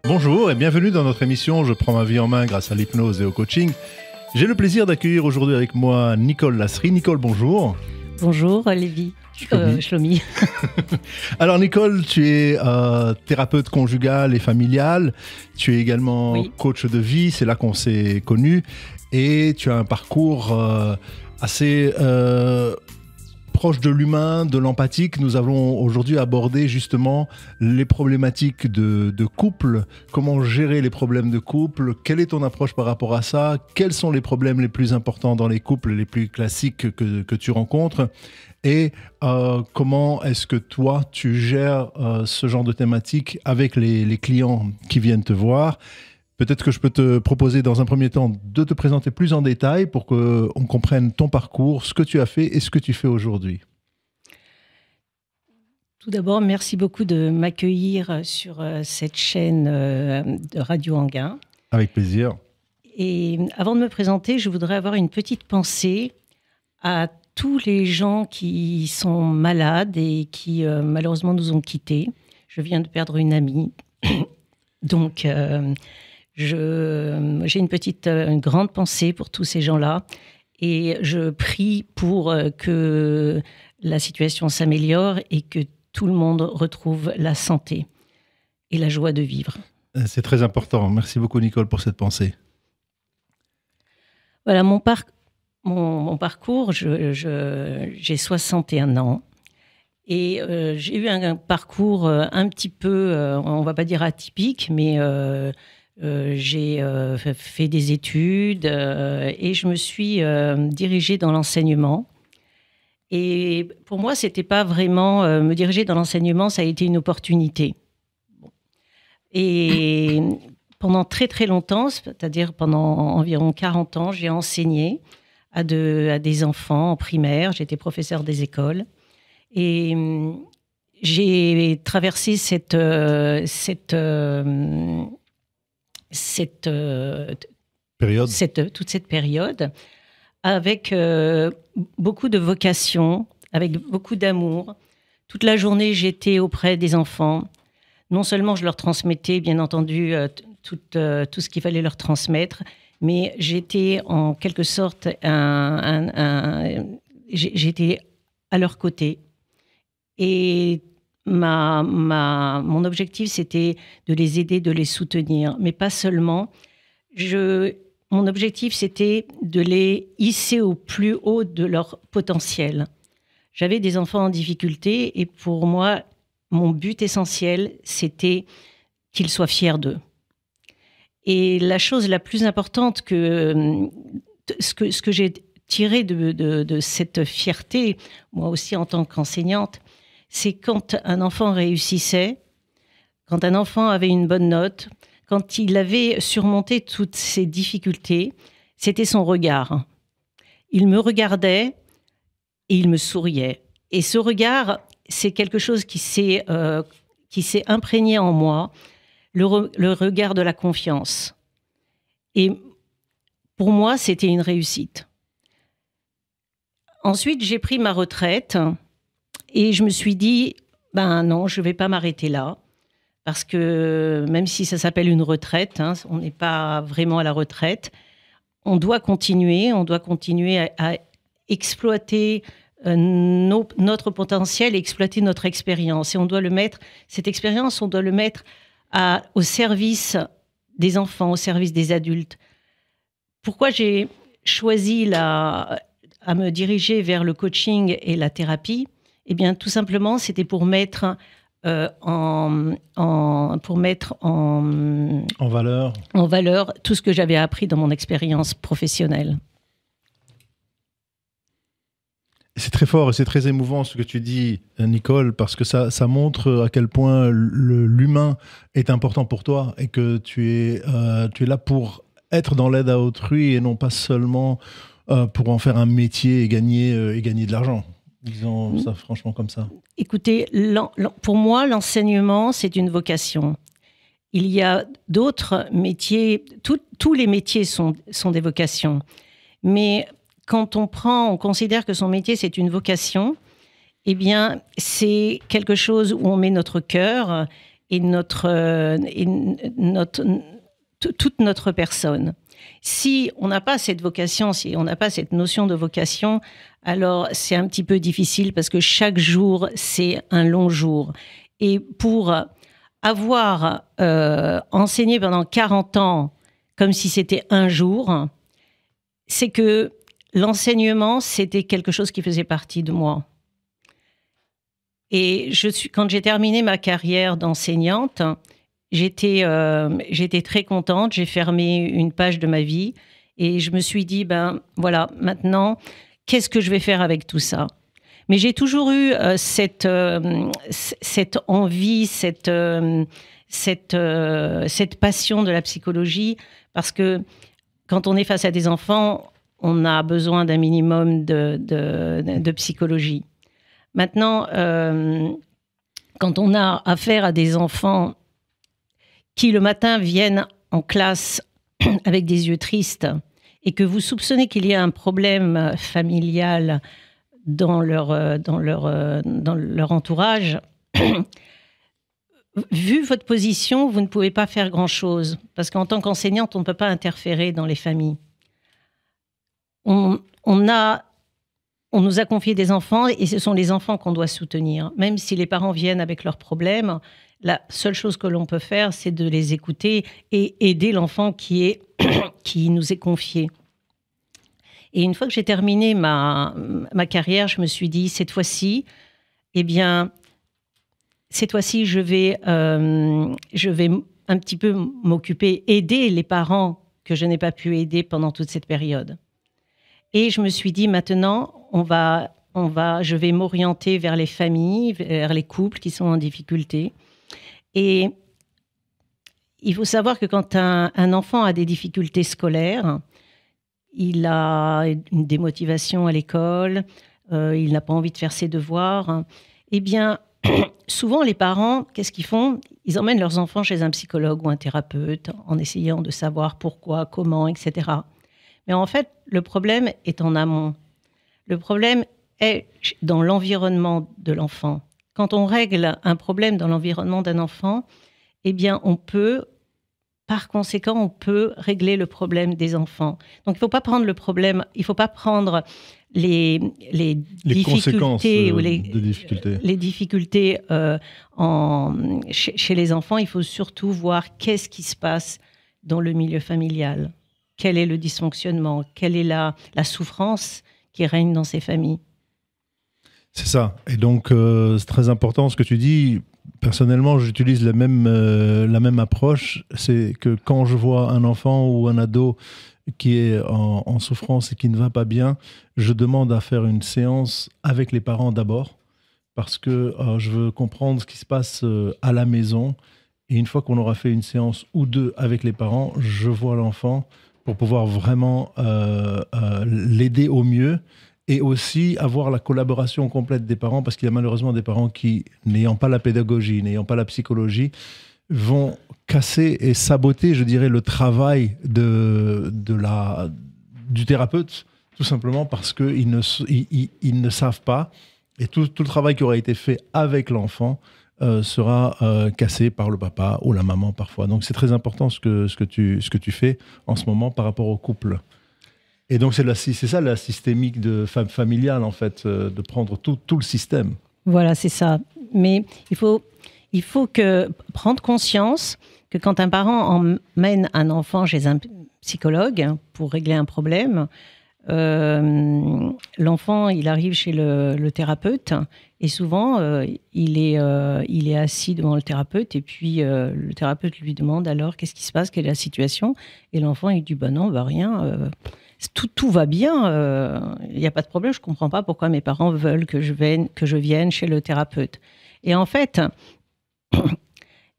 Bonjour et bienvenue dans notre émission Je prends ma vie en main grâce à l'hypnose et au coaching. J'ai le plaisir d'accueillir aujourd'hui avec moi Nicole Lasserie. Nicole, bonjour. Bonjour Lévi. Shlomi. Alors Nicole, tu es thérapeute conjugale et familiale. Tu es également coach de vie, c'est là qu'on s'est connus. Et tu as un parcours assez proche de l'humain, de l'empathique. Nous allons aujourd'hui aborder justement les problématiques de couple, comment gérer les problèmes de couple, quelle est ton approche par rapport à ça, quels sont les problèmes les plus importants dans les couples, les plus classiques que tu rencontres, et comment est-ce que toi, tu gères ce genre de thématique avec les clients qui viennent te voir. Peut-être que je peux te proposer dans un premier temps de te présenter plus en détail pour qu'on comprenne ton parcours, ce que tu as fait et ce que tu fais aujourd'hui. Tout d'abord, merci beaucoup de m'accueillir sur cette chaîne de Radio Anguin. Avec plaisir. Et avant de me présenter, je voudrais avoir une petite pensée à tous les gens qui sont malades et qui malheureusement nous ont quittés. Je viens de perdre une amie. Donc... j'ai une grande pensée pour tous ces gens-là et je prie pour que la situation s'améliore et que tout le monde retrouve la santé et la joie de vivre. C'est très important. Merci beaucoup Nicole pour cette pensée. Voilà, mon parcours, j'ai 61 ans. Et j'ai eu un parcours un petit peu, on ne va pas dire atypique, mais... j'ai fait des études et je me suis dirigée dans l'enseignement. Et pour moi, c'était pas vraiment me diriger dans l'enseignement, ça a été une opportunité. Et pendant très très longtemps, c'est-à-dire pendant environ 40 ans, j'ai enseigné à des enfants en primaire. J'étais professeure des écoles. Et j'ai traversé toute cette période avec beaucoup de vocation, avec beaucoup d'amour. Toute la journée, j'étais auprès des enfants. Non seulement je leur transmettais, bien entendu, tout ce qu'il fallait leur transmettre, mais j'étais en quelque sorte j'étais à leur côté. Et mon objectif, c'était de les aider, de les soutenir, mais pas seulement. Mon objectif, c'était de les hisser au plus haut de leur potentiel. J'avais des enfants en difficulté et pour moi, mon but essentiel, c'était qu'ils soient fiers d'eux. Et la chose la plus importante ce que j'ai tiré de cette fierté, moi aussi en tant qu'enseignante, c'est quand un enfant réussissait, quand un enfant avait une bonne note, quand il avait surmonté toutes ses difficultés, c'était son regard. Il me regardait et il me souriait. Et ce regard, c'est quelque chose qui s'est imprégné en moi, le regard de la confiance. Et pour moi, c'était une réussite. Ensuite, j'ai pris ma retraite. Et je me suis dit, non, je ne vais pas m'arrêter là. Parce que même si ça s'appelle une retraite, on n'est pas vraiment à la retraite, on doit continuer à exploiter notre potentiel, exploiter notre expérience. Et cette expérience, on doit le mettre au service des enfants, au service des adultes. Pourquoi j'ai choisi à me diriger vers le coaching et la thérapie ? Eh bien, tout simplement, c'était pour mettre en valeur tout ce que j'avais appris dans mon expérience professionnelle. C'est très fort et c'est très émouvant ce que tu dis, Nicole, parce que ça montre à quel point l'humain est important pour toi et que tu es là pour être dans l'aide à autrui et non pas seulement pour en faire un métier et gagner de l'argent. Disons ça franchement comme ça. Écoutez, pour moi, l'enseignement, c'est une vocation. Il y a d'autres métiers, tous les métiers sont des vocations. Mais quand on considère que son métier, c'est une vocation, eh bien, c'est quelque chose où on met notre cœur et toute notre personne. Si on n'a pas cette vocation, si on n'a pas cette notion de vocation, alors c'est un petit peu difficile parce que chaque jour, c'est un long jour. Et pour avoir enseigné pendant 40 ans comme si c'était un jour, c'est que l'enseignement, c'était quelque chose qui faisait partie de moi. Et quand j'ai terminé ma carrière d'enseignante, j'étais très contente. J'ai fermé une page de ma vie et je me suis dit, ben voilà, maintenant, qu'est-ce que je vais faire avec tout ça? Mais j'ai toujours eu cette envie, cette passion de la psychologie, parce que quand on est face à des enfants, on a besoin d'un minimum de psychologie. Maintenant, quand on a affaire à des enfants qui le matin viennent en classe avec des yeux tristes et que vous soupçonnez qu'il y a un problème familial dans leur entourage, vu votre position, vous ne pouvez pas faire grand-chose parce qu'en tant qu'enseignante, on ne peut pas interférer dans les familles. On nous a confié des enfants et ce sont les enfants qu'on doit soutenir. Même si les parents viennent avec leurs problèmes, la seule chose que l'on peut faire, c'est de les écouter et aider l'enfant qui nous est confié. Et une fois que j'ai terminé ma carrière, je me suis dit, cette fois-ci, je vais un petit peu m'occuper, aider les parents que je n'ai pas pu aider pendant toute cette période. Et je me suis dit, maintenant, je vais m'orienter vers les familles, vers les couples qui sont en difficulté. Et il faut savoir que quand un enfant a des difficultés scolaires, il a une démotivation à l'école, il n'a pas envie de faire ses devoirs, eh bien, souvent les parents, qu'est-ce qu'ils font? Ils emmènent leurs enfants chez un psychologue ou un thérapeute en essayant de savoir pourquoi, comment, etc. Mais en fait, le problème est en amont. Le problème est dans l'environnement de l'enfant. Quand on règle un problème dans l'environnement d'un enfant, eh bien, par conséquent, on peut régler le problème des enfants. Donc, il ne faut pas prendre le problème, il ne faut pas prendre les difficultés ou les difficultés chez les enfants. Il faut surtout voir qu'est-ce qui se passe dans le milieu familial. Quel est le dysfonctionnement? Quelle est la souffrance qui règne dans ces familles? C'est ça. Et donc, c'est très important ce que tu dis. Personnellement, j'utilise la même approche. C'est que quand je vois un enfant ou un ado qui est en souffrance et qui ne va pas bien, je demande à faire une séance avec les parents d'abord, parce que je veux comprendre ce qui se passe à la maison. Et une fois qu'on aura fait une séance ou deux avec les parents, je vois l'enfant pour pouvoir vraiment l'aider au mieux et aussi avoir la collaboration complète des parents, parce qu'il y a malheureusement des parents qui, n'ayant pas la pédagogie, n'ayant pas la psychologie, vont casser et saboter, je dirais, le travail du thérapeute, tout simplement parce qu'ils ne savent pas. Et tout le travail qui aura été fait avec l'enfant sera cassé par le papa ou la maman parfois. Donc c'est très important ce que tu fais en ce moment par rapport au couple. Et donc c'est ça la systémique familiale en fait, de prendre tout le système. Voilà, c'est ça. Mais il faut prendre conscience que quand un parent emmène un enfant chez un psychologue pour régler un problème, l'enfant, il arrive chez le thérapeute et souvent, il est assis devant le thérapeute et puis le thérapeute lui demande alors qu'est-ce qui se passe, quelle est la situation? Et l'enfant, il dit bah non, bah rien, tout va bien, il n'y a pas de problème, je ne comprends pas pourquoi mes parents veulent que je vienne chez le thérapeute. Et en fait,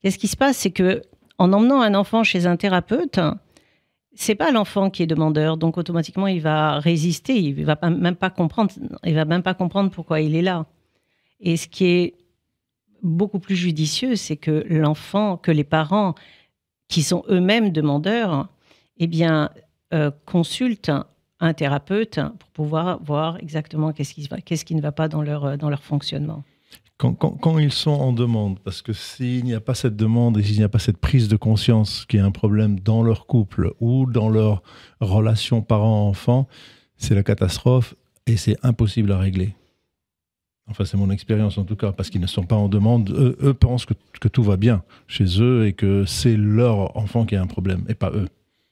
qu'est-ce qui se passe, c'est que en emmenant un enfant chez un thérapeute, c'est pas l'enfant qui est demandeur, donc automatiquement il va résister, il va même pas comprendre pourquoi il est là. Et ce qui est beaucoup plus judicieux, c'est que les parents qui sont eux-mêmes demandeurs, eh bien consultent un thérapeute pour pouvoir voir exactement qu'est-ce qui ne va pas dans leur fonctionnement. Quand ils sont en demande, parce que s'il n'y a pas cette demande et s'il n'y a pas cette prise de conscience qu'il y a un problème dans leur couple ou dans leur relation parent-enfant, c'est la catastrophe et c'est impossible à régler. Enfin, c'est mon expérience en tout cas, parce qu'ils ne sont pas en demande. Eux pensent que tout va bien chez eux et que c'est leur enfant qui a un problème et pas eux.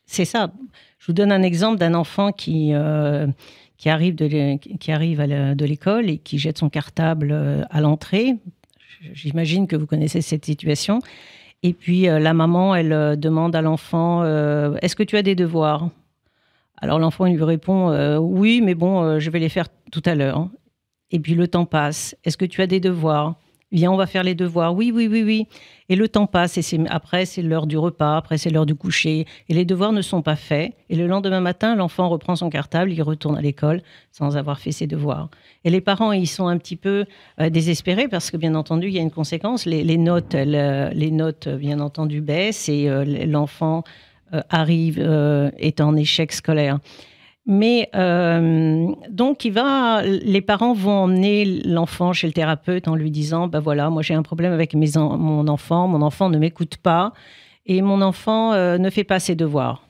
C'est ça. Je vous donne un exemple d'un enfant qui arrive de l'école et qui jette son cartable à l'entrée. J'imagine que vous connaissez cette situation. Et puis la maman, elle demande à l'enfant est-ce que tu as des devoirs? Alors l'enfant lui répond oui, mais bon, je vais les faire tout à l'heure. Et puis le temps passe. Est-ce que tu as des devoirs? Viens, on va faire les devoirs. Oui, oui, oui, oui. Et le temps passe. Et après, c'est l'heure du repas. Après, c'est l'heure du coucher. Et les devoirs ne sont pas faits. Et le lendemain matin, l'enfant reprend son cartable. Il retourne à l'école sans avoir fait ses devoirs. Et les parents, ils sont un petit peu désespérés parce que, bien entendu, il y a une conséquence. Les notes, bien entendu, baissent. Et l'enfant arrive, est en échec scolaire. Mais donc, les parents vont emmener l'enfant chez le thérapeute en lui disant ben voilà, moi j'ai un problème avec mon enfant ne m'écoute pas et mon enfant ne fait pas ses devoirs.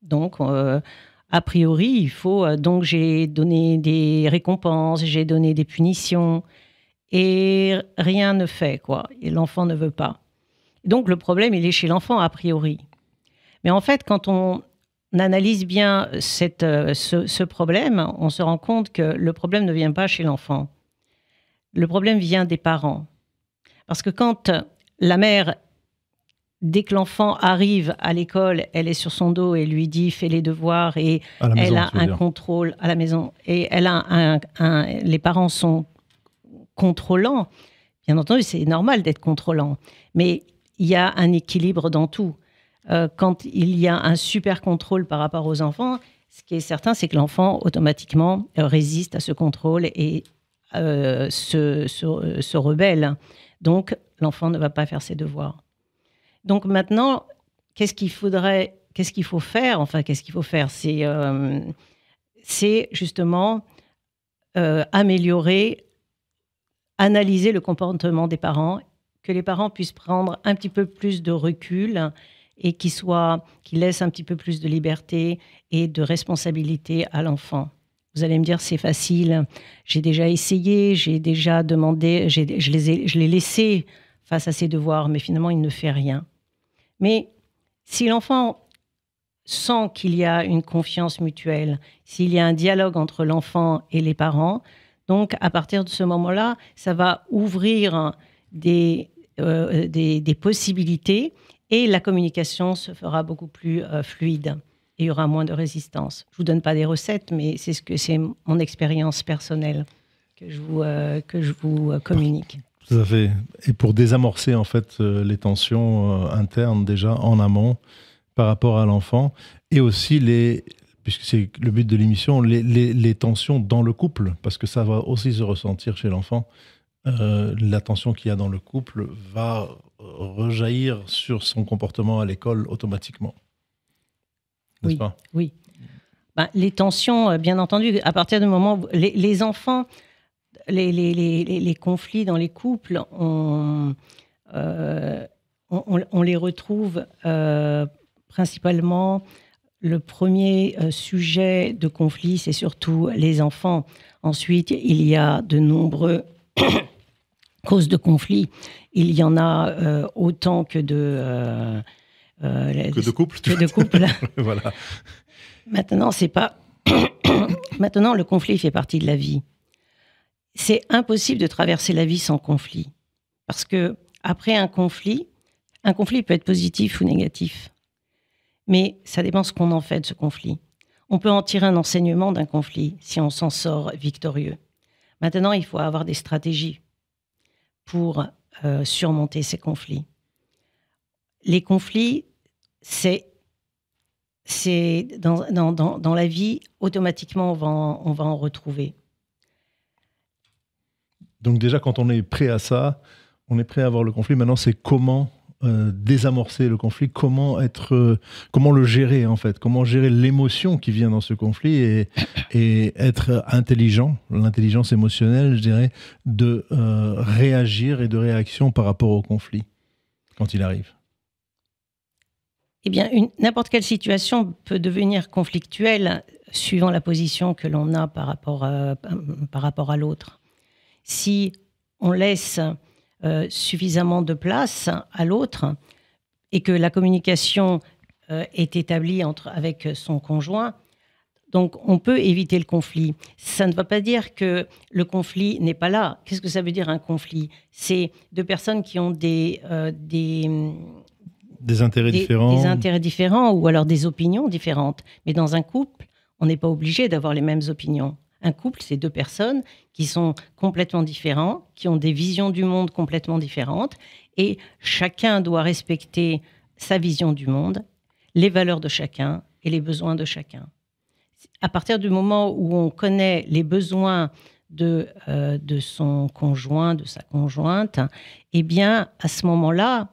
Donc, a priori, il faut. Donc, j'ai donné des récompenses, j'ai donné des punitions et rien ne fait, quoi. Et l'enfant ne veut pas. Donc, le problème, il est chez l'enfant, a priori. Mais en fait, quand on analyse bien ce problème, on se rend compte que le problème ne vient pas chez l'enfant. Le problème vient des parents. Parce que quand la mère, dès que l'enfant arrive à l'école, elle est sur son dos et lui dit « fais les devoirs » et elle a un contrôle à la maison. Et les parents sont contrôlants. Bien entendu, c'est normal d'être contrôlant. Mais il y a un équilibre dans tout. Quand il y a un super contrôle par rapport aux enfants, ce qui est certain, c'est que l'enfant, automatiquement, résiste à ce contrôle et se rebelle. Donc, l'enfant ne va pas faire ses devoirs. Donc maintenant, qu'est-ce qu'il faut faire? Enfin, qu'est-ce qu'il faut faire? C'est justement améliorer, analyser le comportement des parents, que les parents puissent prendre un petit peu plus de recul et qui laisse un petit peu plus de liberté et de responsabilité à l'enfant. Vous allez me dire, c'est facile, j'ai déjà essayé, j'ai déjà demandé, je l'ai laissé face à ses devoirs, mais finalement, il ne fait rien. Mais si l'enfant sent qu'il y a une confiance mutuelle, s'il y a un dialogue entre l'enfant et les parents, donc à partir de ce moment-là, ça va ouvrir des possibilités et la communication se fera beaucoup plus fluide et il y aura moins de résistance. Je ne vous donne pas des recettes, mais c'est mon expérience personnelle que je vous communique. Tout à fait. Et pour désamorcer en fait les tensions internes déjà en amont par rapport à l'enfant et aussi puisque c'est le but de l'émission, les tensions dans le couple, parce que ça va aussi se ressentir chez l'enfant. La tension qu'il y a dans le couple va rejaillir sur son comportement à l'école automatiquement. N'est-ce pas? Oui. Ben, les tensions, bien entendu, à partir du moment où les enfants, les conflits dans les couples, on les retrouve principalement. Le premier sujet de conflit, c'est surtout les enfants. Ensuite, il y a de nombreux causes de conflit. Il y en a autant que de couples. Voilà. Maintenant, c'est pas. Maintenant, le conflit fait partie de la vie. C'est impossible de traverser la vie sans conflit, parce que après un conflit peut être positif ou négatif, mais ça dépend ce qu'on en fait de ce conflit. On peut en tirer un enseignement d'un conflit si on s'en sort victorieux. Maintenant, il faut avoir des stratégies pour surmonter ces conflits. Les conflits, c'est dans la vie, automatiquement, on va en retrouver. Donc déjà, quand on est prêt à ça, on est prêt à avoir le conflit. Maintenant, c'est comment désamorcer le conflit, comment le gérer en fait, comment gérer l'émotion qui vient dans ce conflit et être intelligent, l'intelligence émotionnelle, je dirais, de réagir et de réaction par rapport au conflit quand il arrive. Eh bien, n'importe quelle situation peut devenir conflictuelle suivant la position que l'on a par rapport à l'autre. Si on laisse suffisamment de place à l'autre et que la communication est établie avec son conjoint, donc on peut éviter le conflit. Ça ne va pas dire que le conflit n'est pas là. Qu'est-ce que ça veut dire un conflit? C'est deux personnes qui ont des intérêts différents. Des intérêts différents ou alors des opinions différentes. Mais dans un couple, on n'est pas obligé d'avoir les mêmes opinions. Un couple, c'est deux personnes qui sont complètement différentes, qui ont des visions du monde complètement différentes, et chacun doit respecter sa vision du monde, les valeurs de chacun et les besoins de chacun. À partir du moment où on connaît les besoins de son conjoint, de sa conjointe, eh bien, à ce moment-là,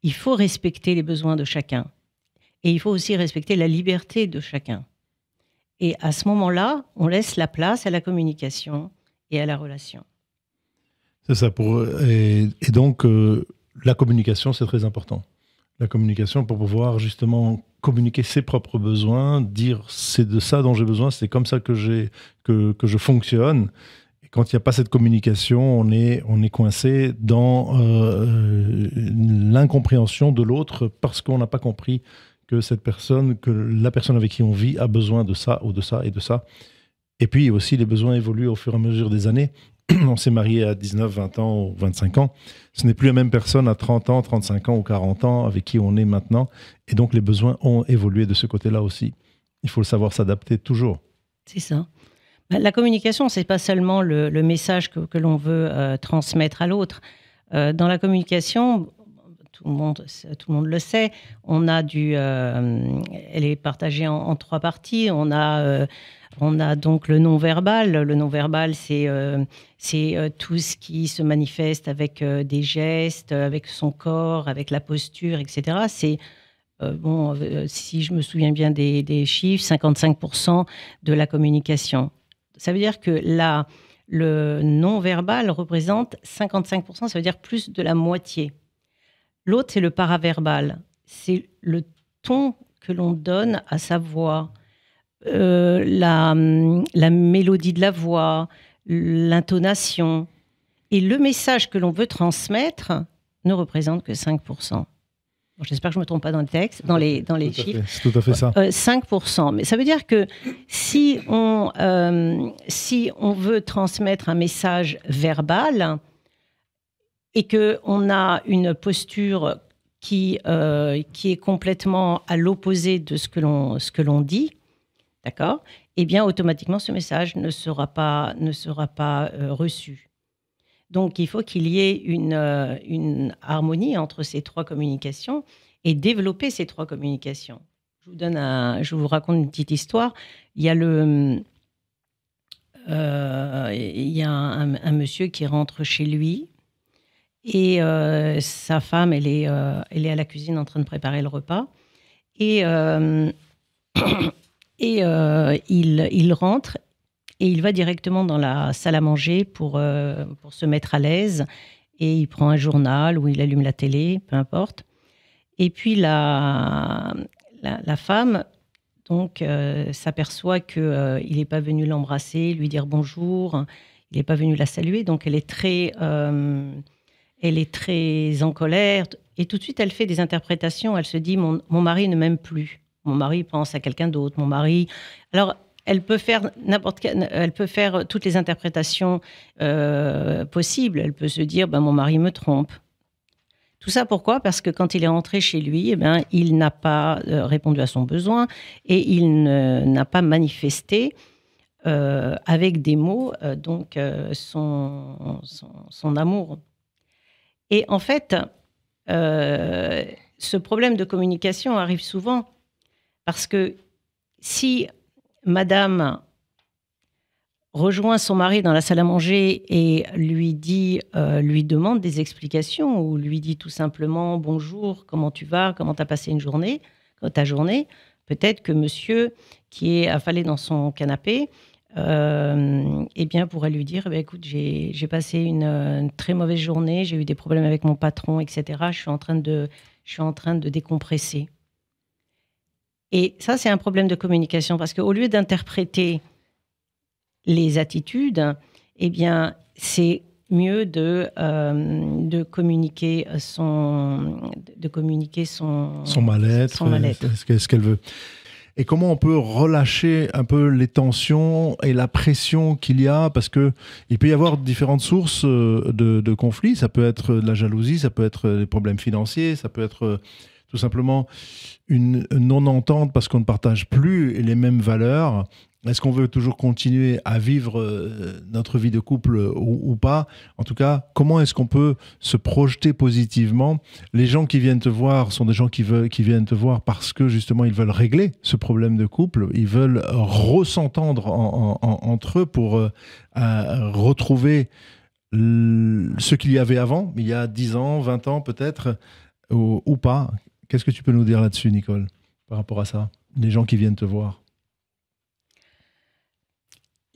il faut respecter les besoins de chacun. Et il faut aussi respecter la liberté de chacun. Et à ce moment-là, on laisse la place à la communication et à la relation. C'est ça. Et donc, la communication, c'est très important. La communication pour pouvoir justement communiquer ses propres besoins, dire c'est de ça dont j'ai besoin, c'est comme ça que je fonctionne. Et quand il n'y a pas cette communication, on est coincé dans l'incompréhension de l'autre parce qu'on n'a pas compris que la personne avec qui on vit a besoin de ça ou de ça et de ça. Et puis aussi, les besoins évoluent au fur et à mesure des années. On s'est marié à 19, 20 ans ou 25 ans. Ce n'est plus la même personne à 30 ans, 35 ans ou 40 ans avec qui on est maintenant. Et donc, les besoins ont évolué de ce côté-là aussi. Il faut le savoir s'adapter toujours. C'est ça. La communication, ce n'est pas seulement le message que l'on veut transmettre à l'autre. Dans la communication, tout le monde le sait, elle est partagée en trois parties. On a donc le non-verbal. Le non-verbal, c'est tout ce qui se manifeste avec des gestes, avec son corps, avec la posture, etc. C'est, si je me souviens bien des chiffres, 55% de la communication. Ça veut dire que le non-verbal représente 55%, ça veut dire plus de la moitié. L'autre, c'est le paraverbal. C'est le ton que l'on donne à sa voix, la mélodie de la voix, l'intonation. Et le message que l'on veut transmettre ne représente que 5%. Bon, j'espère que je ne me trompe pas dans le texte, dans les chiffres. C'est tout à fait ça. 5%. Mais ça veut dire que si on veut transmettre un message verbal et qu'on a une posture qui est complètement à l'opposé de ce que l'on dit, d'accord ? Eh bien, automatiquement, ce message ne sera pas reçu. Donc, il faut qu'il y ait une harmonie entre ces trois communications et développer ces trois communications. Je vous raconte une petite histoire. Il y a un monsieur qui rentre chez lui et sa femme, elle est à la cuisine en train de préparer le repas. Et il rentre. Et il va directement dans la salle à manger pour se mettre à l'aise. Et il prend un journal ou il allume la télé, peu importe. Et puis la femme donc, s'aperçoit qu'il n'est pas venu l'embrasser, lui dire bonjour. Il n'est pas venu la saluer. Donc elle est très en colère. Et tout de suite, elle fait des interprétations. Elle se dit, mon mari ne m'aime plus. Mon mari pense à quelqu'un d'autre. Mon mari... Alors, elle peut faire toutes les interprétations possibles. Elle peut se dire, mon mari me trompe. Tout ça pourquoi ? Parce que quand il est rentré chez lui, il n'a pas répondu à son besoin et il n'a pas manifesté avec des mots son amour. Et en fait, ce problème de communication arrive souvent parce que si Madame rejoint son mari dans la salle à manger et lui demande des explications ou lui dit tout simplement bonjour, comment tu vas, comment tu as passé ta journée, peut-être que monsieur qui est affalé dans son canapé pourrait lui dire écoute, j'ai passé une très mauvaise journée, j'ai eu des problèmes avec mon patron, etc. Je suis en train de décompresser. Et ça, c'est un problème de communication parce qu'au lieu d'interpréter les attitudes, c'est mieux de communiquer son mal-être, ce qu'elle veut. Et comment on peut relâcher un peu les tensions et la pression qu'il y a, parce que il peut y avoir différentes sources de conflits. Ça peut être de la jalousie, ça peut être des problèmes financiers, ça peut être tout simplement une non-entente parce qu'on ne partage plus les mêmes valeurs. Est-ce qu'on veut toujours continuer à vivre notre vie de couple ou pas? En tout cas, comment est-ce qu'on peut se projeter positivement? Les gens qui viennent te voir sont des gens qui viennent te voir parce que justement ils veulent régler ce problème de couple. Ils veulent s'entendre entre eux pour retrouver ce qu'il y avait avant, il y a 10 ans, 20 ans peut-être, ou pas. Qu'est-ce que tu peux nous dire là-dessus, Nicole, par rapport à ça? Les gens qui viennent te voir.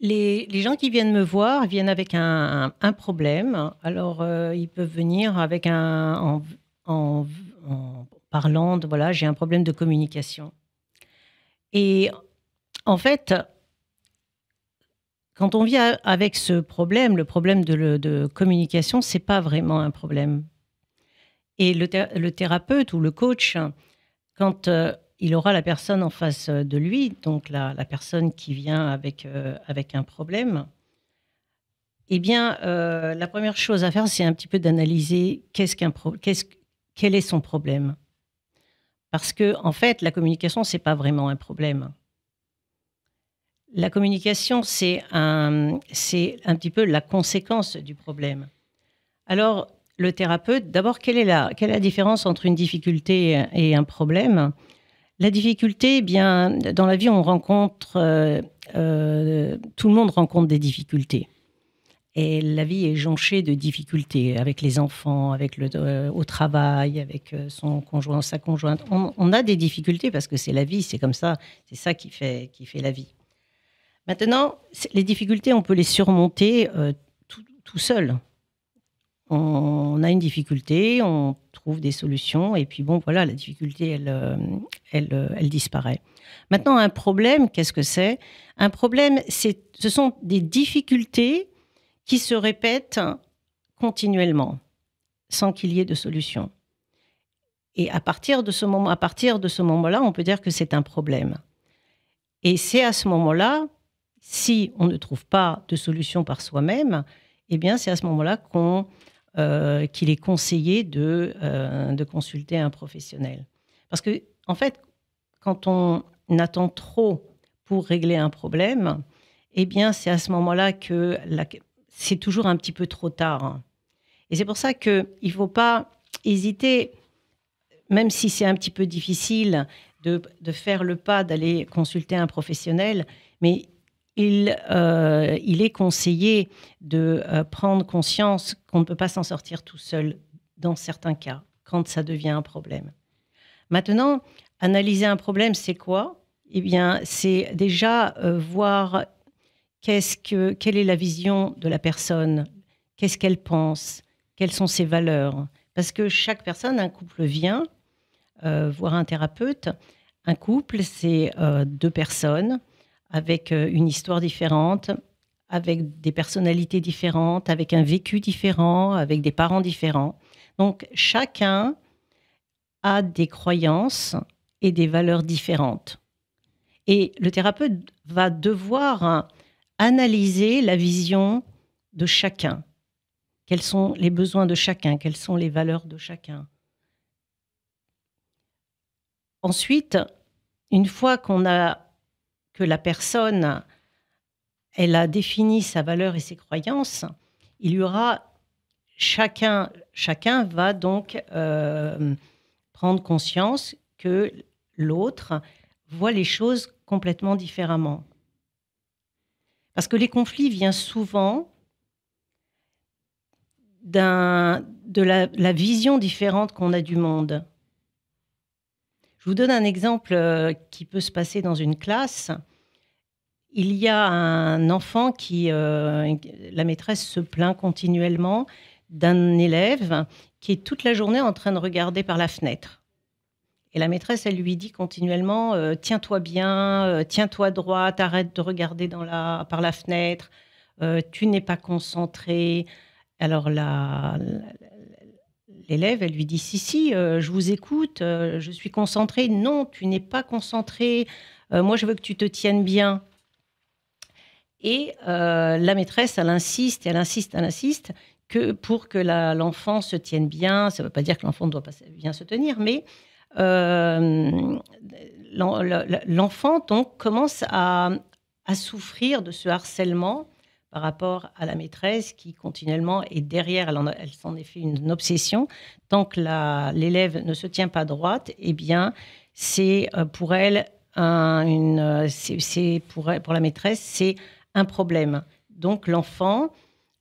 Les gens qui viennent me voir viennent avec un problème. Alors, ils peuvent venir avec en parlant de voilà, j'ai un problème de communication. Et en fait, quand on vit avec ce problème, le problème de communication, c'est pas vraiment un problème. Et le thérapeute ou le coach, quand il aura la personne en face de lui, donc la personne qui vient avec un problème, la première chose à faire, c'est un petit peu d'analyser quel est son problème. Parce que, en fait, la communication, c'est pas vraiment un problème. La communication, c'est un petit peu la conséquence du problème. Alors, le thérapeute, d'abord, quelle est la différence entre une difficulté et un problème ? La difficulté, dans la vie, on rencontre, tout le monde rencontre des difficultés. Et la vie est jonchée de difficultés avec les enfants, au travail, avec son conjoint, sa conjointe. On a des difficultés parce que c'est la vie, c'est comme ça, c'est ça qui fait la vie. Maintenant, les difficultés, on peut les surmonter tout seul. On a une difficulté, on trouve des solutions, et puis la difficulté, elle disparaît. Maintenant, un problème, qu'est-ce que c'est ? Un problème, ce sont des difficultés qui se répètent continuellement, sans qu'il y ait de solution. Et à partir de ce moment-là, on peut dire que c'est un problème. Et c'est à ce moment-là, si on ne trouve pas de solution par soi-même, c'est à ce moment-là qu'il est conseillé de consulter un professionnel. Parce que, en fait, quand on attend trop pour régler un problème, c'est à ce moment-là que c'est toujours un petit peu trop tard. Et c'est pour ça qu'il ne faut pas hésiter, même si c'est un petit peu difficile de faire le pas d'aller consulter un professionnel, mais il est conseillé de prendre conscience qu'on ne peut pas s'en sortir tout seul dans certains cas, quand ça devient un problème. Maintenant, analyser un problème, c'est quoi ? C'est déjà voir quelle est la vision de la personne, qu'est-ce qu'elle pense, quelles sont ses valeurs. Parce que chaque personne, un couple vient voir un thérapeute. Un couple, c'est 2 personnes avec une histoire différente, avec des personnalités différentes, avec un vécu différent, avec des parents différents. Donc, chacun a des croyances et des valeurs différentes. Et le thérapeute va devoir analyser la vision de chacun. Quels sont les besoins de chacun? Quelles sont les valeurs de chacun? Ensuite, une fois que la personne elle a défini sa valeur et ses croyances, il y aura chacun va donc prendre conscience que l'autre voit les choses complètement différemment. Parce que les conflits viennent souvent de la vision différente qu'on a du monde. Je vous donne un exemple qui peut se passer dans une classe. Il y a un enfant la maîtresse se plaint continuellement d'un élève qui est toute la journée en train de regarder par la fenêtre. Et la maîtresse, elle lui dit continuellement « Tiens-toi bien, tiens-toi droite, arrête de regarder par la fenêtre, tu n'es pas concentré. » Alors l'élève, elle lui dit « Si, je vous écoute, je suis concentrée. »« Non, tu n'es pas concentré. Moi, je veux que tu te tiennes bien. » Et la maîtresse, elle insiste que pour que l'enfant se tienne bien, ça ne veut pas dire que l'enfant ne doit pas bien se tenir, mais l'enfant donc commence à souffrir de ce harcèlement par rapport à la maîtresse qui continuellement est derrière. Elle s'en est fait une obsession. Tant que l'élève ne se tient pas droite, eh bien, c'est pour elle, pour la maîtresse, c'est un problème. Donc l'enfant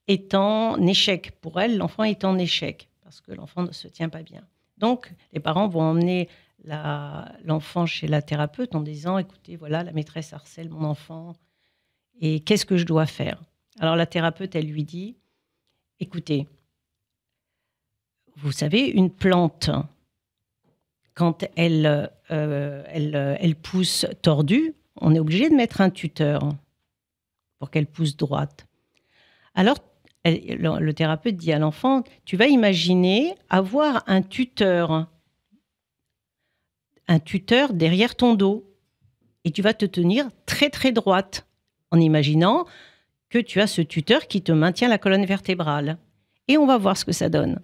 est en échec. Pour elle, l'enfant est en échec parce que l'enfant ne se tient pas bien. Donc les parents vont emmener l'enfant chez la thérapeute en disant « Écoutez, voilà, la maîtresse harcèle mon enfant et qu'est-ce que je dois faire ?» Alors la thérapeute, elle lui dit « Écoutez, vous savez, une plante, quand elle pousse tordue, on est obligé de mettre un tuteur pour qu'elle pousse droite. Alors, le thérapeute dit à l'enfant, tu vas imaginer avoir un tuteur derrière ton dos et tu vas te tenir très très droite en imaginant que tu as ce tuteur qui te maintient la colonne vertébrale. Et on va voir ce que ça donne. »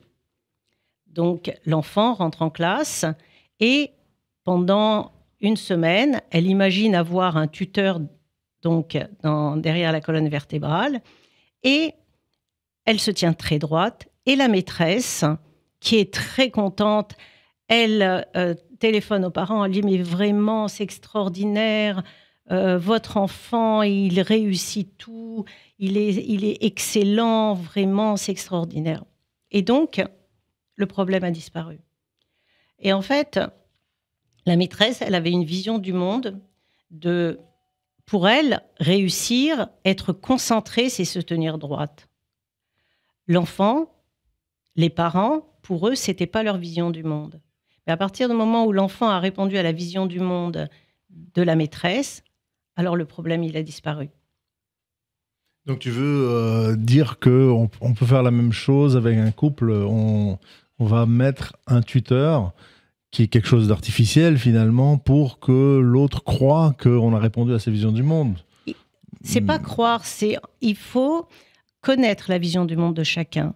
Donc, l'enfant rentre en classe et pendant une semaine, elle imagine avoir un tuteur donc, derrière la colonne vertébrale et elle se tient très droite. Et la maîtresse, qui est très contente, elle téléphone aux parents, elle dit « Mais vraiment, c'est extraordinaire, votre enfant, il réussit tout, il est excellent, vraiment, c'est extraordinaire. » Et donc, le problème a disparu. Et en fait, la maîtresse, elle avait une vision du monde pour elle, réussir, être concentrée, c'est se tenir droite. L'enfant, les parents, pour eux, c'était pas leur vision du monde. Mais à partir du moment où l'enfant a répondu à la vision du monde de la maîtresse, alors le problème, il a disparu. Donc tu veux dire qu'on peut faire la même chose avec un couple, on va mettre un tuteur qui est quelque chose d'artificiel finalement pour que l'autre croie qu'on a répondu à sa vision du monde. C'est pas croire, il faut connaître la vision du monde de chacun,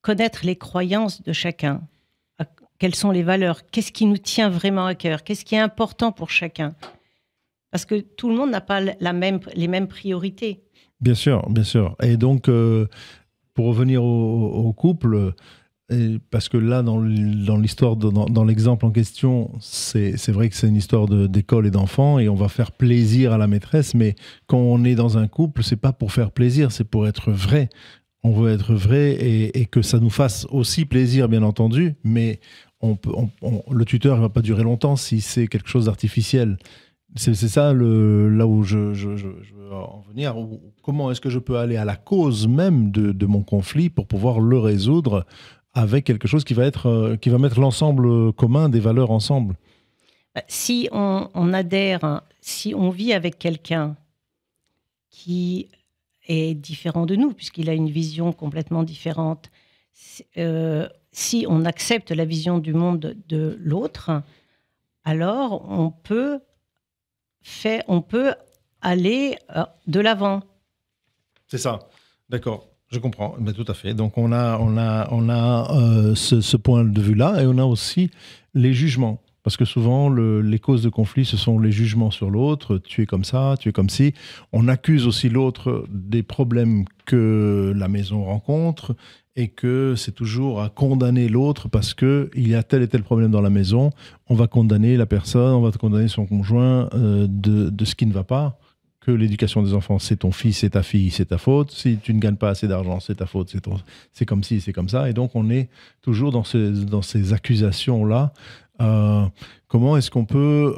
connaître les croyances de chacun, quelles sont les valeurs, qu'est-ce qui nous tient vraiment à cœur, qu'est-ce qui est important pour chacun. Parce que tout le monde n'a pas les mêmes priorités. Bien sûr, bien sûr. Et donc, pour revenir au couple, parce que là, dans l'histoire, dans l'exemple en question, c'est vrai que c'est une histoire d'école et d'enfants, et on va faire plaisir à la maîtresse, mais quand on est dans un couple, c'est pas pour faire plaisir, c'est pour être vrai. On veut être vrai et que ça nous fasse aussi plaisir, bien entendu, mais le tuteur ne va pas durer longtemps si c'est quelque chose d'artificiel. C'est ça là où je veux en venir. Comment est-ce que je peux aller à la cause même de mon conflit pour pouvoir le résoudre avec quelque chose qui va mettre l'ensemble commun des valeurs ensemble? Si on adhère, si on vit avec quelqu'un qui est différent de nous, puisqu'il a une vision complètement différente, si on accepte la vision du monde de l'autre, alors on peut aller de l'avant. C'est ça, d'accord, je comprends, mais tout à fait. Donc on a ce point de vue-là, et on a aussi les jugements. Parce que souvent, les causes de conflit, ce sont les jugements sur l'autre. Tu es comme ça, tu es comme ci. On accuse aussi l'autre des problèmes que la maison rencontre et que c'est toujours à condamner l'autre parce qu'il y a tel et tel problème dans la maison. On va condamner la personne, on va condamner son conjoint de ce qui ne va pas, que l'éducation des enfants, c'est ton fils, c'est ta fille, c'est ta faute. Si tu ne gagnes pas assez d'argent, c'est ta faute, c'est comme ci, c'est comme ça. Et donc, on est toujours dans ces accusations-là. Comment est-ce qu'on peut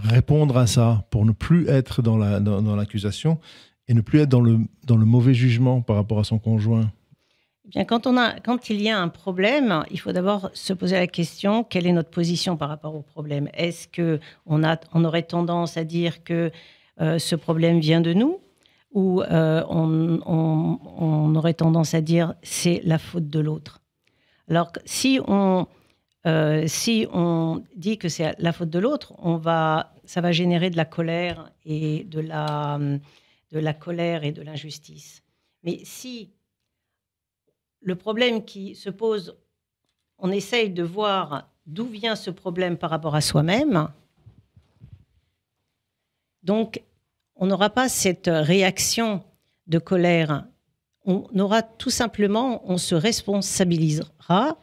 répondre à ça pour ne plus être dans l'accusation et ne plus être dans le mauvais jugement par rapport à son conjoint? Bien, quand il y a un problème, il faut d'abord se poser la question, quelle est notre position par rapport au problème? Est-ce qu'on aurait tendance à dire que ce problème vient de nous, ou on aurait tendance à dire c'est la faute de l'autre? Alors, si on dit que c'est la faute de l'autre, ça va générer de la colère et de la colère et de l'injustice. Mais si le problème qui se pose, on essaye de voir d'où vient ce problème par rapport à soi-même, donc on n'aura pas cette réaction de colère. On se responsabilisera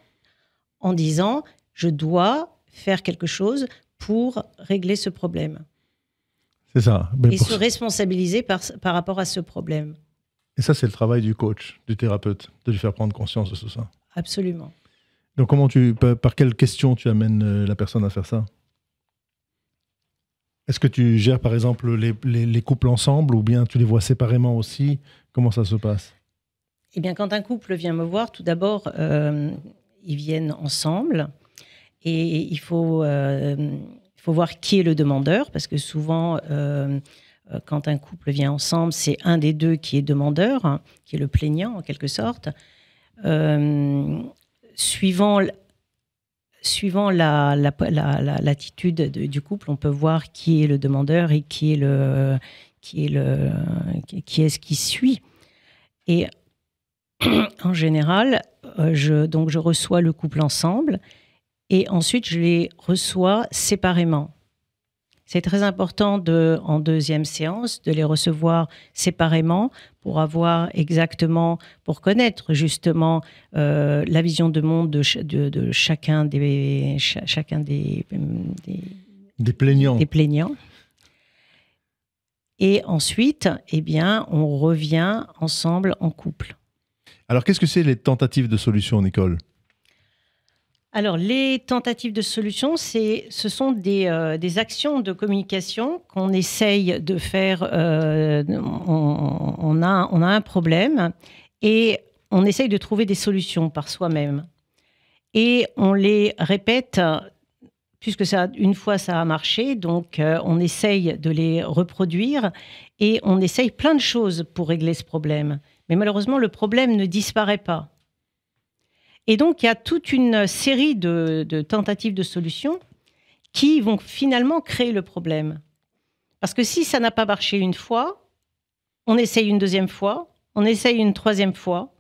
en disant « je dois faire quelque chose pour régler ce problème ». C'est ça. Et se responsabiliser par rapport à ce problème. Et ça, c'est le travail du coach, du thérapeute, de lui faire prendre conscience de tout ça. Absolument. Donc, par quelle question tu amènes la personne à faire ça? Est-ce que tu gères, par exemple, les couples ensemble ou bien tu les vois séparément aussi? Comment ça se passe? Eh bien, quand un couple vient me voir, tout d'abord, ils viennent ensemble et il faut voir qui est le demandeur, parce que souvent, quand un couple vient ensemble, c'est un des deux qui est demandeur, hein, qui est le plaignant en quelque sorte. Suivant l'attitude du couple, on peut voir qui est le demandeur et qui est-ce qui suit. Et en général, je reçois le couple ensemble et ensuite je les reçois séparément. C'est très important en deuxième séance de les recevoir séparément pour connaître justement la vision de monde de chacun des plaignants. Et ensuite, eh bien, on revient ensemble en couple. Alors, qu'est-ce que c'est les tentatives de solution, Nicole? Alors, les tentatives de solution, ce sont des actions de communication qu'on essaye de faire. On a un problème et on essaye de trouver des solutions par soi-même. Et on les répète, puisque une fois ça a marché, donc on essaye de les reproduire et on essaye plein de choses pour régler ce problème. Mais malheureusement, le problème ne disparaît pas. Et donc, il y a toute une série de tentatives de solutions qui vont finalement créer le problème. Parce que si ça n'a pas marché une fois, on essaye une deuxième fois, on essaye une troisième fois,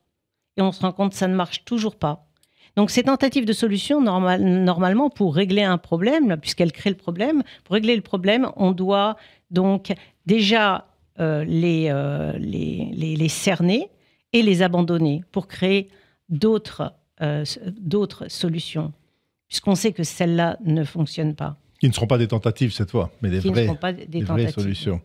et on se rend compte que ça ne marche toujours pas. Donc, ces tentatives de solutions, normalement, pour régler un problème, puisqu'elles créent le problème, pour régler le problème, on doit donc déjà les cerner et les abandonner pour créer d'autres solutions, puisqu'on sait que celles-là ne fonctionnent pas. Qui ne seront pas des tentatives cette fois, mais des vraies solutions.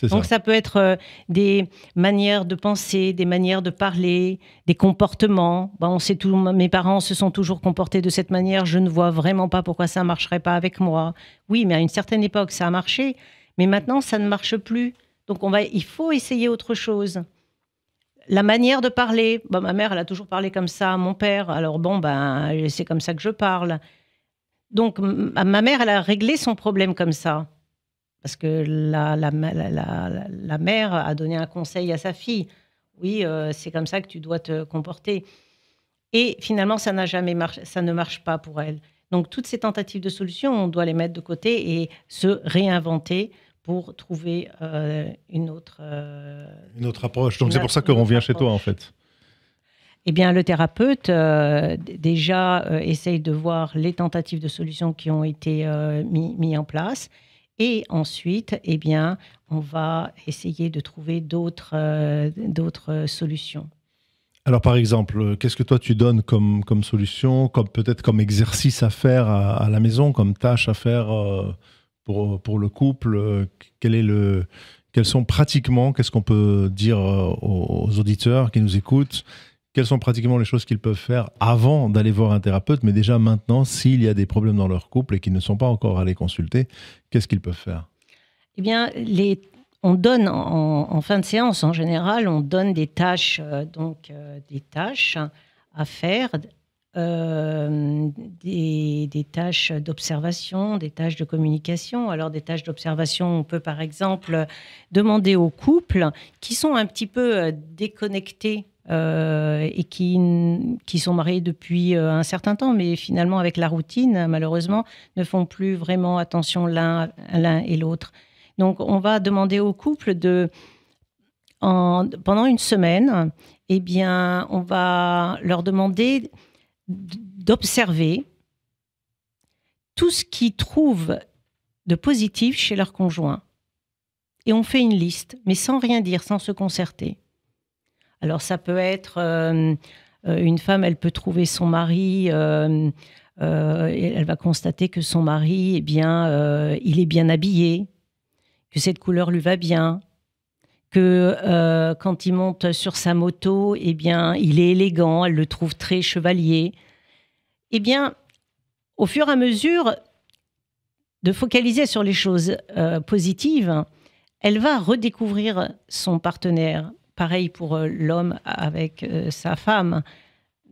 Donc ça peut être des manières de penser, des manières de parler, des comportements. On sait tout, mes parents se sont toujours comportés de cette manière, je ne vois vraiment pas pourquoi ça ne marcherait pas avec moi. Oui, mais à une certaine époque, ça a marché, mais maintenant, ça ne marche plus. Donc il faut essayer autre chose. La manière de parler, ma mère, elle a toujours parlé comme ça, mon père, alors c'est comme ça que je parle. Donc, ma mère, elle a réglé son problème comme ça. Parce que la mère a donné un conseil à sa fille. Oui, c'est comme ça que tu dois te comporter. Et finalement, ça ne marche pas pour elle. Donc, toutes ces tentatives de solution, on doit les mettre de côté et se réinventer pour trouver une autre approche. Donc, c'est pour ça qu'on vient chez toi, en fait. Eh bien, le thérapeute, déjà, essaye de voir les tentatives de solutions qui ont été mises en place. Et ensuite, eh bien, on va essayer de trouver d'autres solutions. Alors, par exemple, qu'est-ce que toi, tu donnes comme solution, peut-être comme exercice à faire à la maison, comme tâche à faire pour le couple? Quel est Quels sont pratiquement, qu'est-ce qu'on peut dire aux auditeurs qui nous écoutent, quelles sont pratiquement les choses qu'ils peuvent faire avant d'aller voir un thérapeute, mais déjà maintenant, s'il y a des problèmes dans leur couple et qu'ils ne sont pas encore allés consulter, qu'est-ce qu'ils peuvent faire? Eh bien, on donne en fin de séance, en général, on donne des tâches, des tâches à faire, des tâches d'observation, des tâches de communication. Alors, des tâches d'observation, on peut par exemple demander aux couples qui sont un petit peu déconnectés et qui sont mariés depuis un certain temps, mais finalement, avec la routine, malheureusement, ne font plus vraiment attention l'un et l'autre. Donc, on va demander au couple pendant une semaine, eh bien, on va leur demander d'observer tout ce qu'ils trouvent de positif chez leur conjoint. Et on fait une liste, mais sans rien dire, sans se concerter. Alors, ça peut être une femme, elle peut trouver son mari, elle va constater que son mari, eh bien, il est bien habillé, que cette couleur lui va bien, que quand il monte sur sa moto, eh bien, il est élégant, elle le trouve très chevalier. Eh bien, au fur et à mesure de focaliser sur les choses positives, elle va redécouvrir son partenaire. Pareil pour l'homme avec sa femme.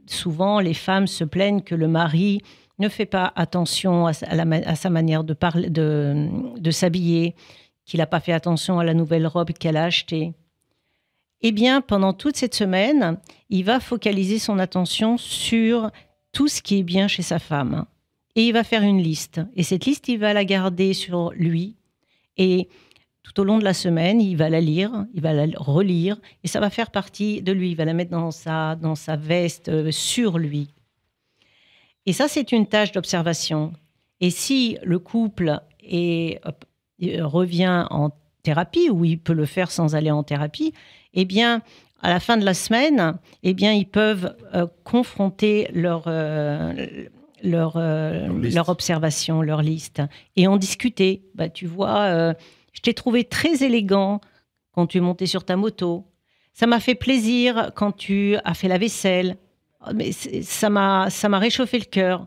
Souvent, les femmes se plaignent que le mari ne fait pas attention à sa manière de parler, de s'habiller, qu'il n'a pas fait attention à la nouvelle robe qu'elle a achetée. Eh bien, pendant toute cette semaine, il va focaliser son attention sur tout ce qui est bien chez sa femme. Et il va faire une liste. Et cette liste, il va la garder sur lui. Et tout au long de la semaine, il va la lire, il va la relire, et ça va faire partie de lui. Il va la mettre dans sa veste, sur lui. Et ça, c'est une tâche d'observation. Et si le couple revient en thérapie, ou il peut le faire sans aller en thérapie, eh bien, à la fin de la semaine, eh bien, ils peuvent confronter leur observation, leur liste, et en discuter. Bah, tu vois, je t'ai trouvé très élégant quand tu es monté sur ta moto. Ça m'a fait plaisir quand tu as fait la vaisselle. Mais ça m'a réchauffé le cœur.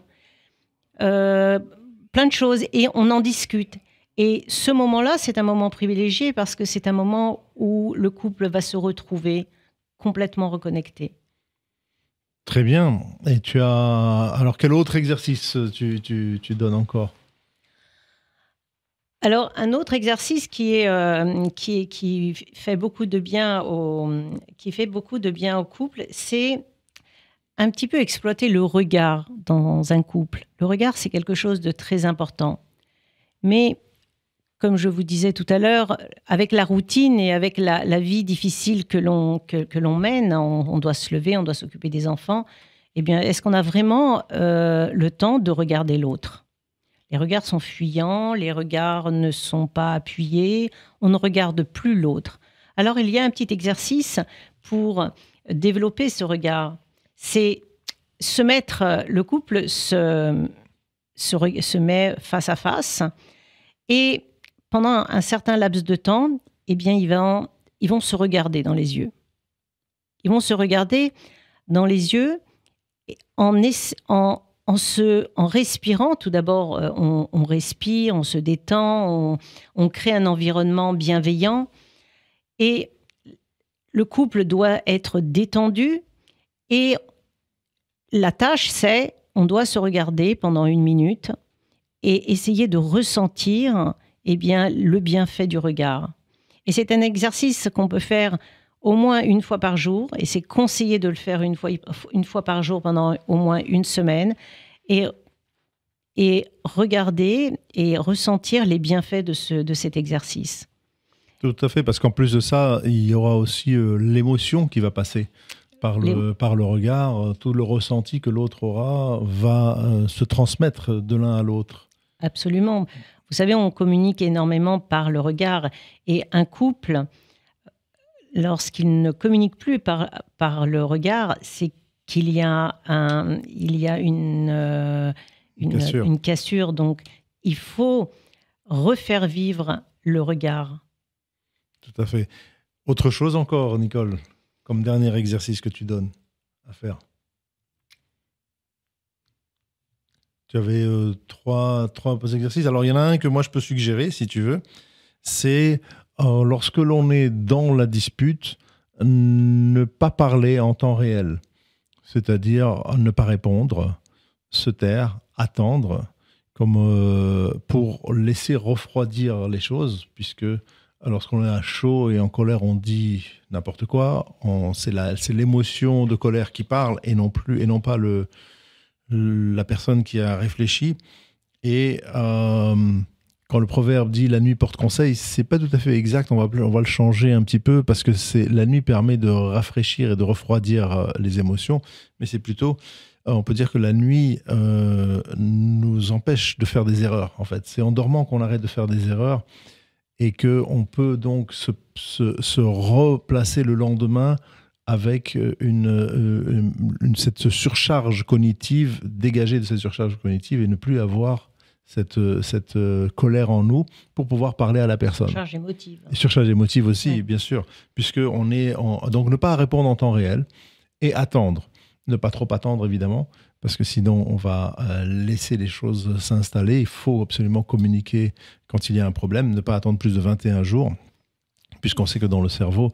Plein de choses, et on en discute. Et ce moment-là, c'est un moment privilégié parce que c'est un moment où le couple va se retrouver complètement reconnecté. Très bien. Et alors, quel autre exercice tu donnes encore? Alors, un autre exercice qui fait beaucoup de bien au couple, c'est un petit peu exploiter le regard dans un couple. Le regard, c'est quelque chose de très important. Mais comme je vous disais tout à l'heure, avec la routine et avec la vie difficile que l'on mène, on doit se lever, on doit s'occuper des enfants, eh bien, est-ce qu'on a vraiment le temps de regarder l'autre? Les regards sont fuyants, les regards ne sont pas appuyés, on ne regarde plus l'autre. Alors, il y a un petit exercice pour développer ce regard. C'est le couple se met face à face, et pendant un certain laps de temps, eh bien, ils vont se regarder dans les yeux. Ils vont se regarder dans les yeux en respirant. Tout d'abord, on respire, on se détend, on crée un environnement bienveillant. Et le couple doit être détendu. Et la tâche, c'est, on doit se regarder pendant 1 minute et essayer de ressentir le bienfait du regard. Et c'est un exercice qu'on peut faire au moins 1 fois par jour, et c'est conseillé de le faire une fois par jour pendant au moins 1 semaine, et regarder et ressentir les bienfaits de cet exercice. Tout à fait, parce qu'en plus de ça, il y aura aussi l'émotion qui va passer par le regard. Tout le ressenti que l'autre aura va se transmettre de l'un à l'autre. Absolument. Vous savez, on communique énormément par le regard, et un couple, lorsqu'il ne communique plus par le regard, c'est qu'il y a une cassure. Donc, il faut refaire vivre le regard. Tout à fait. Autre chose encore, Nicole, comme dernier exercice que tu donnes à faire. Tu avais trois exercices. Alors, il y en a un que moi, je peux suggérer, si tu veux. C'est lorsque l'on est dans la dispute, ne pas parler en temps réel. C'est-à-dire ne pas répondre, se taire, attendre, comme pour laisser refroidir les choses, puisque lorsqu'on est à chaud et en colère, on dit n'importe quoi. C'est l'émotion de colère qui parle et non pas la personne qui a réfléchi. Et quand le proverbe dit « la nuit porte conseil », c'est pas tout à fait exact. On va le changer un petit peu parce que la nuit permet de rafraîchir et de refroidir les émotions, mais c'est plutôt on peut dire que la nuit nous empêche de faire des erreurs. En fait, c'est en dormant qu'on arrête de faire des erreurs et que on peut donc se replacer le lendemain avec cette surcharge cognitive, dégager de cette surcharge cognitive et ne plus avoir cette colère en nous pour pouvoir parler à la personne. Surcharge émotive. Et surcharge émotive aussi, bien sûr, puisqu'on est donc ne pas répondre en temps réel et attendre. Ne pas trop attendre, évidemment, parce que sinon, on va laisser les choses s'installer. Il faut absolument communiquer quand il y a un problème, ne pas attendre plus de 21 jours, puisqu'on sait que dans le cerveau,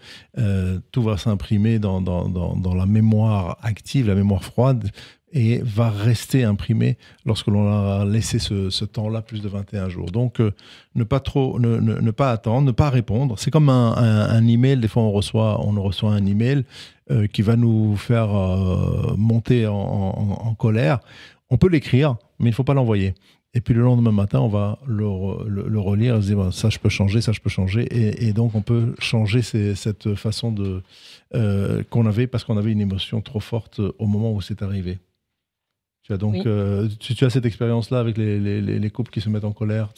tout va s'imprimer dans la mémoire active, la mémoire froide, et va rester imprimé lorsque l'on a laissé ce temps-là plus de 21 jours. Donc, ne pas attendre, ne pas répondre. C'est comme un email. Des fois, on reçoit un email qui va nous faire monter en colère. On peut l'écrire, mais il ne faut pas l'envoyer. Et puis le lendemain matin, on va le relire et se dire ça je peux changer, ça je peux changer. Et donc on peut changer cette façon qu'on avait parce qu'on avait une émotion trop forte au moment où c'est arrivé. Tu as donc tu as cette expérience-là avec les couples qui se mettent en colère.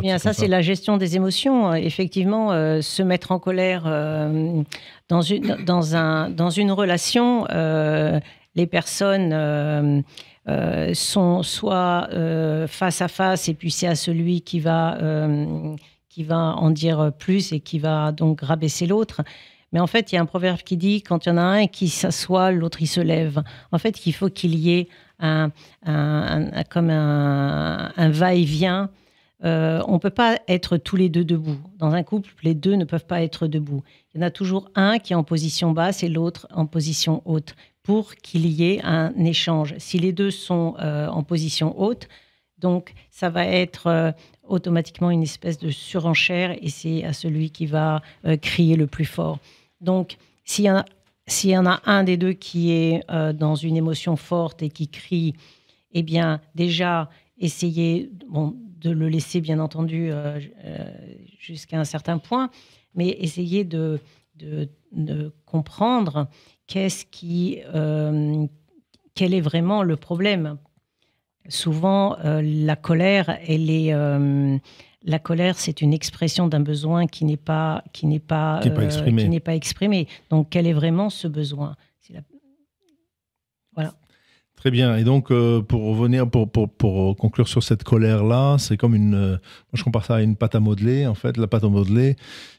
Bien, ça c'est la gestion des émotions. Effectivement, se mettre en colère dans une relation, les personnes sont soit face à face et puis c'est à celui qui va en dire plus et qui va donc rabaisser l'autre. Mais en fait, il y a un proverbe qui dit quand il y en a un qui s'assoit, l'autre il se lève. En fait, il faut qu'il y ait comme un va-et-vient. On ne peut pas être tous les deux debout. Dans un couple, les deux ne peuvent pas être debout. Il y en a toujours un qui est en position basse et l'autre en position haute pour qu'il y ait un échange. Si les deux sont en position haute, donc ça va être automatiquement une espèce de surenchère et c'est à celui qui va crier le plus fort. Donc, s'il y en a un des deux qui est dans une émotion forte et qui crie, eh bien, déjà, essayez de le laisser, bien entendu, jusqu'à un certain point, mais essayez de comprendre quel est vraiment le problème. Souvent, la colère, la colère, c'est une expression d'un besoin qui n'est pas exprimé. Donc, quel est vraiment ce besoin ? Voilà. Très bien. Et donc, pour revenir, pour conclure sur cette colère-là, c'est comme moi, je compare ça à une pâte à modeler. En fait, la pâte à modeler,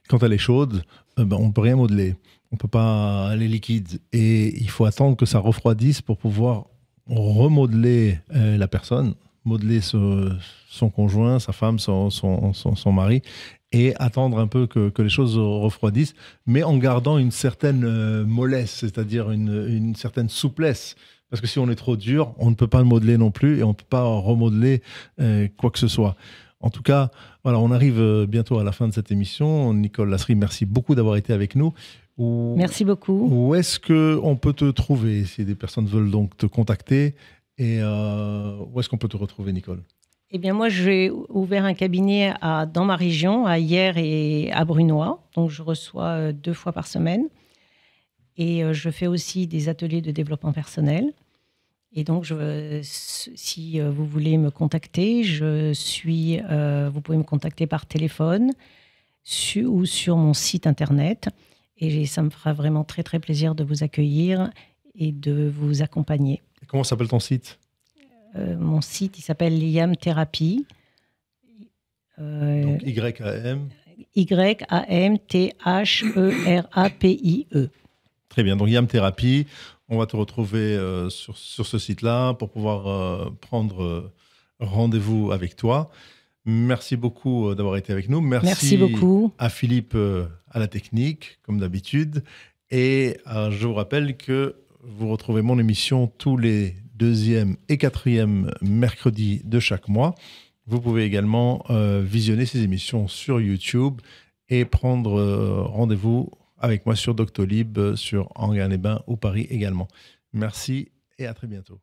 quand elle est chaude, on ne peut rien modeler. On ne peut pas, elle est liquide. Et il faut attendre que ça refroidisse pour pouvoir remodeler la personne, modeler son conjoint, sa femme, son mari, et attendre un peu que les choses refroidissent, mais en gardant une certaine mollesse, c'est-à-dire une certaine souplesse. Parce que si on est trop dur, on ne peut pas le modeler non plus et on ne peut pas remodeler quoi que ce soit. En tout cas, voilà, on arrive bientôt à la fin de cette émission. Nicole Lasserie, merci beaucoup d'avoir été avec nous. Merci beaucoup. Où est-ce qu'on peut te trouver si des personnes veulent donc te contacter et où est-ce qu'on peut te retrouver, Nicole ? Eh bien, moi, j'ai ouvert un cabinet dans ma région, à Hyères et à Brunoy. Donc, je reçois 2 fois par semaine. Et je fais aussi des ateliers de développement personnel. Et donc, si vous voulez me contacter, vous pouvez me contacter par téléphone ou sur mon site internet. Et ça me fera vraiment très, très plaisir de vous accueillir et de vous accompagner. Comment s'appelle ton site ? Mon site, il s'appelle Liam Thérapie. Donc YAM YAMTHERAPIE. Très bien, donc YAM Thérapie, on va te retrouver sur ce site-là pour pouvoir prendre rendez-vous avec toi. Merci beaucoup d'avoir été avec nous. Merci beaucoup à Philippe à la technique, comme d'habitude. Et je vous rappelle que vous retrouvez mon émission tous les 2e et 4e mercredis de chaque mois. Vous pouvez également visionner ces émissions sur YouTube et prendre rendez-vous avec moi sur Doctolib, sur Anguin-les-Bains ou Paris également. Merci et à très bientôt.